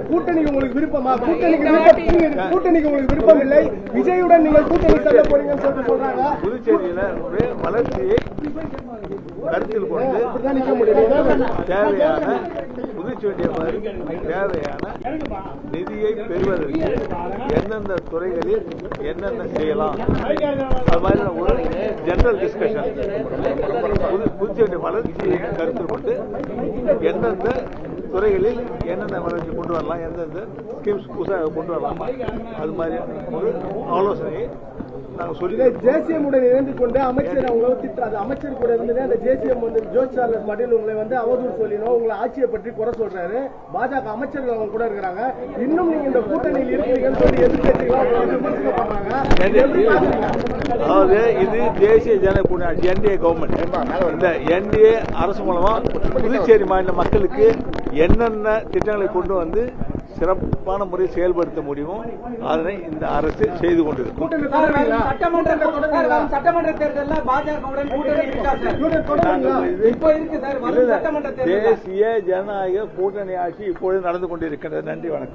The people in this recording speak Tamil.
கூட்டணிக்கு உங்களுக்கு விருப்பமா? கூட்டணிக்கு உங்களுக்கு விருப்பம் இல்லை, விஜயுடன் நீங்கள் கூட்டணி செல்ல போறீங்கன்னு சொல்லிட்டு சொல்றாங்க. புதுச்சேரியில வளர்ச்சியை கருத்தில் கொண்டு தேவையான புதுச்சேரி தேவையான நிதியை பெறுவதற்கு எந்தெந்த துறைகளில் என்னென்ன செய்யலாம் அது மாதிரி ஒரு ஜெனரல் டிஸ்கஷன் புதுச்சேரி வளர்ச்சியை கருத்தில் கொண்டு எந்தெந்த துறைகளில் என்னென்ன வளர்ச்சி கொண்டு வரலாம், எந்தெந்த ஸ்கீம்ஸ் புதுசாக கொண்டு வரலாம், அது மாதிரி ஒரு ஆலோசனையை நாங்கள் சொல்லி ஜேசிஎம் உடன் இணைந்து கொண்டு அமைச்சர் அவங்கள திட்டாது. அமைச்சர் கூட இருந்து அந்த ஜேசிஎம் வந்து ஜோர்ஜ் சார்லஸ் மட்டும் உங்களை வந்து அவதூறு சொல்லினோம், உங்களை ஆட்சியை பற்றி குறை சொல்றாரு. பாஜக அமைச்சர்கள் அவங்க கூட இருக்கிறாங்க. இன்னும் நீங்க இந்த கூட்டணியில் இருக்கிறீங்கன்னு சொல்லி எதிர்கட்சிகள் விமர்சனம் பண்றாங்க. அதாவது இது தேசிய ஜன கூட்டணி என்டிஏ கவர்மெண்ட். இந்த என்டிஏ அரசு மூலமா புதுச்சேரி மாநில மக்களுக்கு என்னென்ன திட்டங்களை கொண்டு வந்து சிறப்பான முறையில் செயல்படுத்த முடியுமோ அதனை இந்த அரசு செய்து கொண்டிருக்கும். சட்டமன்ற தேர்தலில் பாஜகவுடன் கூட்டணி இருக்கா சார்? தேசிய ஜனநாயக கூட்டணி ஆட்சி இப்பொழுது நடந்து கொண்டிருக்கின்றது. நன்றி, வணக்கம்.